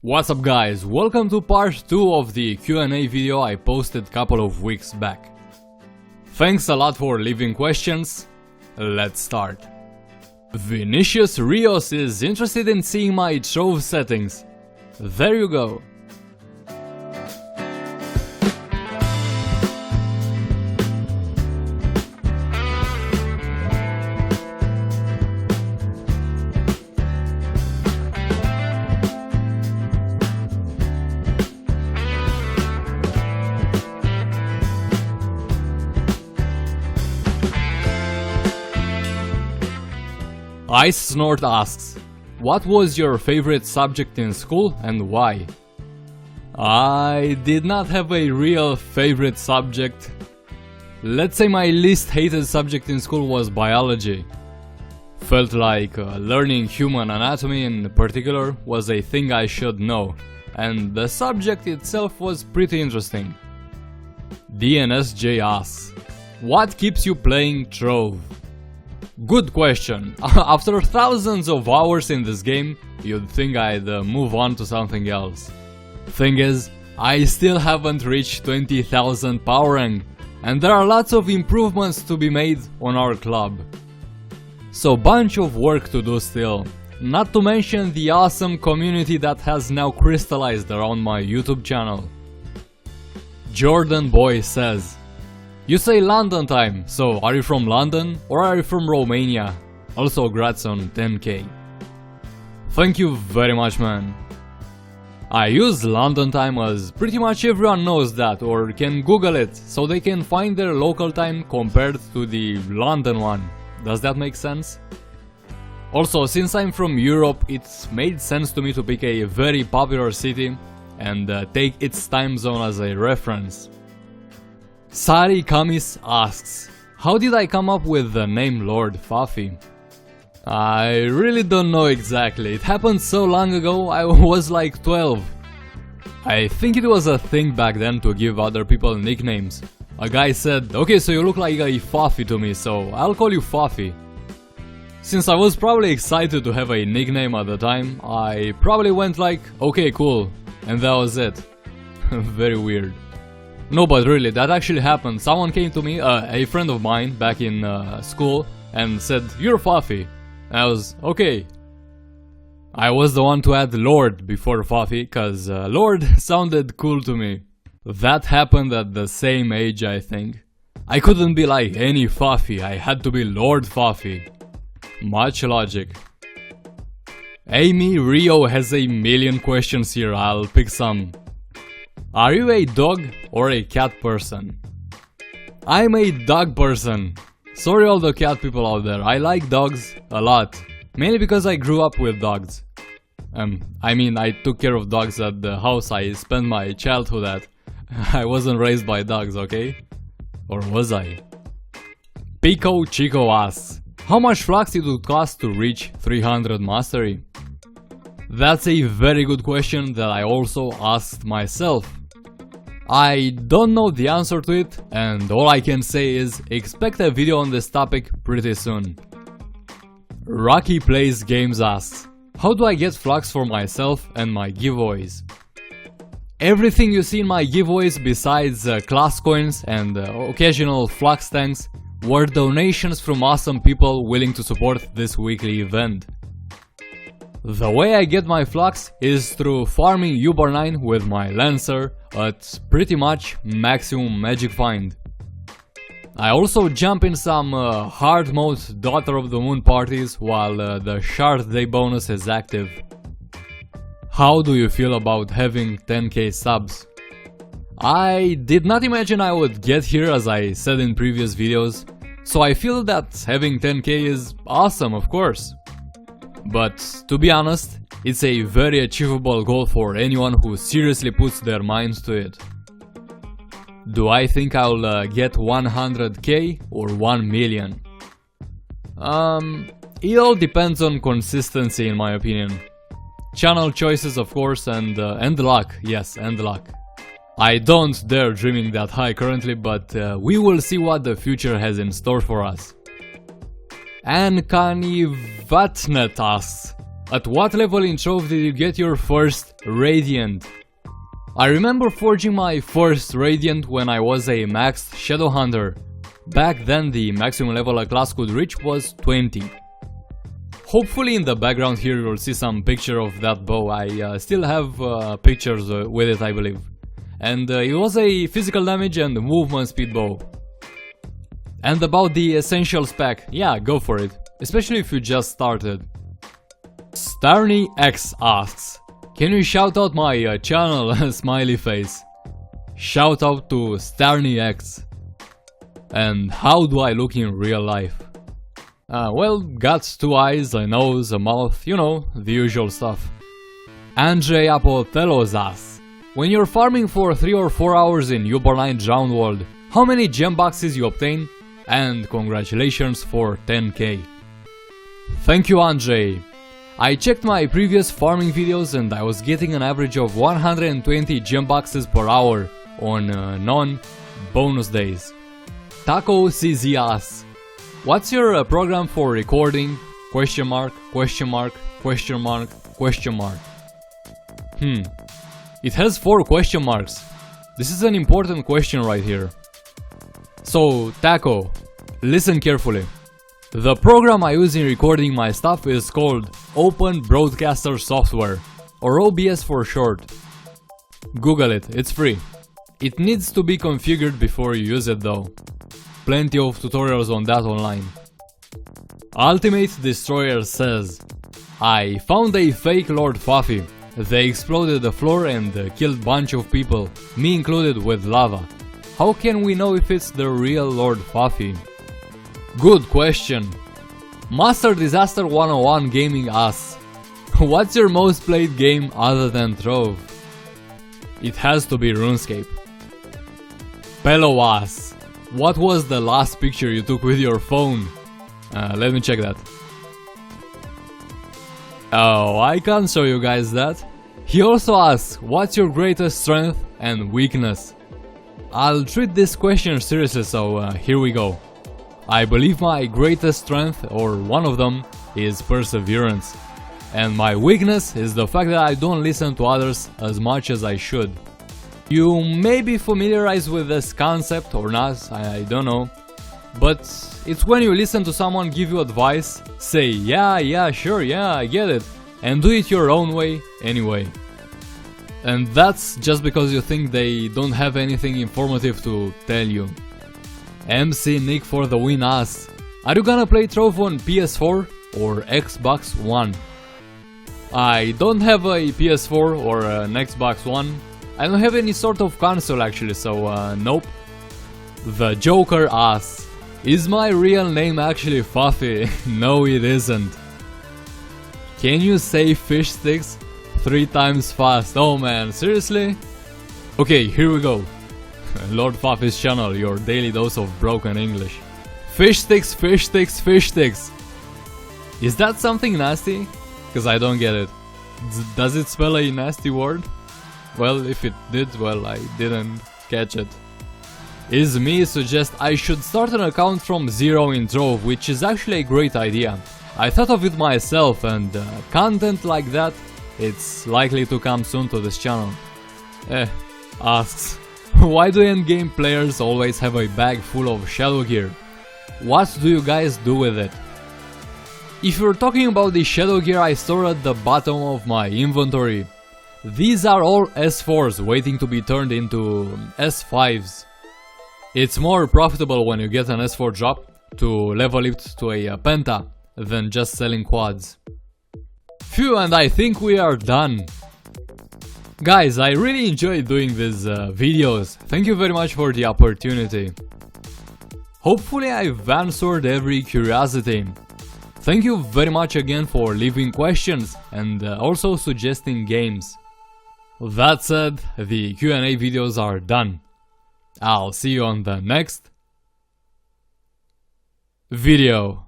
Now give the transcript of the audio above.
What's up guys, welcome to part 2 of the Q&A video I posted couple of weeks back. Thanks a lot for leaving questions, let's start. Vinicius Rios is interested in seeing my Trove settings. There you go. Ice Snort asks, what was your favorite subject in school and why? I did not have a real favorite subject. Let's say my least hated subject in school was biology. Felt like learning human anatomy in particular was a thing I should know, and the subject itself was pretty interesting. DNSJ asks, what keeps you playing Trove? Good question. After thousands of hours in this game, you'd think I'd move on to something else. Thing is, I still haven't reached 20,000 power rank, and there are lots of improvements to be made on our club. So bunch of work to do still, not to mention the awesome community that has now crystallized around my YouTube channel. Jordan Boy says, you say London time, so are you from London or are you from Romania? Also congrats on 10k. Thank you very much, man. I use London time as pretty much everyone knows that or can Google it so they can find their local time compared to the London one. Does that make sense? Also, since I'm from Europe, it made sense to me to pick a very popular city and take its time zone as a reference. Sari Kamis asks, how did I come up with the name Lord Puffy? I really don't know exactly, it happened so long ago, I was like 12. I think it was a thing back then to give other people nicknames. A guy said, okay, so you look like a Puffy to me, so I'll call you Puffy. Since I was probably excited to have a nickname at the time, I probably went like, okay, cool, and that was it. Very weird. No, but really, that actually happened. Someone came to me, a friend of mine back in school, and said, you're Puffy. And I was, okay. I was the one to add Lord before Puffy, cause Lord sounded cool to me. That happened at the same age, I think. I couldn't be like any Puffy, I had to be Lord Puffy. Much logic. Amy Rio has a million questions here, I'll pick some. Are you a dog or a cat person? I'm a dog person. Sorry all the cat people out there, I like dogs a lot. Mainly because I grew up with dogs. I mean, I took care of dogs at the house I spent my childhood at. I wasn't raised by dogs, okay? Or was I? Pico Chico asks, how much flux it would cost to reach 300 mastery? That's a very good question that I also asked myself. I don't know the answer to it, and all I can say is expect a video on this topic pretty soon. Rocky Plays Games asks, how do I get flux for myself and my giveaways? Everything you see in my giveaways besides class coins and occasional flux tanks were donations from awesome people willing to support this weekly event. The way I get my flux is through farming Uber 9 with my Lancer at pretty much maximum magic find. I also jump in some hard mode Daughter of the Moon parties while the Shard Day bonus is active. How do you feel about having 10k subs? I did not imagine I would get here as I said in previous videos, so I feel that having 10k is awesome, of course. But to be honest, it's a very achievable goal for anyone who seriously puts their minds to it. Do I think I'll get 100k or 1 million? It all depends on consistency in my opinion. Channel choices of course and luck, yes, and luck. I don't dare dreaming that high currently, but we will see what the future has in store for us. Ankani Vatnet asks, At what level in Trove did you get your first Radiant? I remember forging my first Radiant when I was a maxed Shadow Hunter. Back then the maximum level a class could reach was 20. Hopefully in the background here you'll see some picture of that bow. I still have pictures with it, I believe. And it was a physical damage and movement speed bow. And about the essential spec, yeah, go for it. Especially if you just started. Starny X asks, can you shout out my channel? Smiley face. Shout out to Starny X. And how do I look in real life? Well, got 2 eyes, a nose, a mouth, you know, the usual stuff. Andrei Apotelos asks, when you're farming for 3 or 4 hours in Uber9 joinworld, how many gem boxes you obtain? And congratulations for 10k. Thank you, Andrei. I checked my previous farming videos and I was getting an average of 120 gem boxes per hour on non-bonus days. Taco CZ asks, what's your program for recording? Question mark, question mark, question mark, question mark. It has 4 question marks. This is an important question right here. So, Taco, listen carefully. The program I use in recording my stuff is called Open Broadcaster Software, or OBS for short. Google it, it's free. It needs to be configured before you use it though. Plenty of tutorials on that online. Ultimate Destroyer says, I found a fake Lord Puffy. They exploded the floor and killed bunch of people, me included, with lava. How can we know if it's the real Lord Puffy? Good question. Master Disaster 101 Gaming asks, what's your most played game other than Trove? It has to be RuneScape. Pelo asks, what was the last picture you took with your phone? Let me check that. Oh, I can't show you guys that. He also asks, what's your greatest strength and weakness? I'll treat this question seriously, so here we go. I believe my greatest strength, or one of them, is perseverance. And my weakness is the fact that I don't listen to others as much as I should. You may be familiarized with this concept or not, I don't know. But it's when you listen to someone give you advice, say yeah, sure, yeah, I get it, and do it your own way anyway. And that's just because you think they don't have anything informative to tell you. MC Nick for the win asks, are you gonna play Trove on PS4 or Xbox One? I don't have a PS4 or an Xbox One. I don't have any sort of console actually, so nope. The Joker asks, is my real name actually Puffy? No, it isn't. Can you say fish sticks 3 times fast? Oh man, seriously? Okay, here we go. Lord Puffy's channel, your daily dose of broken English. Fish sticks, fish sticks, fish sticks. Is that something nasty? Cause I don't get it. Does it spell a nasty word? Well, if it did, well, I didn't catch it. Is me suggest I should start an account from zero in Trove, which is actually a great idea. I thought of it myself, and content like that, it's likely to come soon to this channel. Asks, why do endgame players always have a bag full of shadow gear? What do you guys do with it? If you're talking about the shadow gear I store at the bottom of my inventory, these are all S4s waiting to be turned into S5s. It's more profitable when you get an S4 drop to level it to a penta than just selling quads. Phew, and I think we are done. Guys, I really enjoyed doing these videos. Thank you very much for the opportunity. Hopefully I've answered every curiosity. Thank you very much again for leaving questions and also suggesting games. That said, the Q&A videos are done. I'll see you on the next video.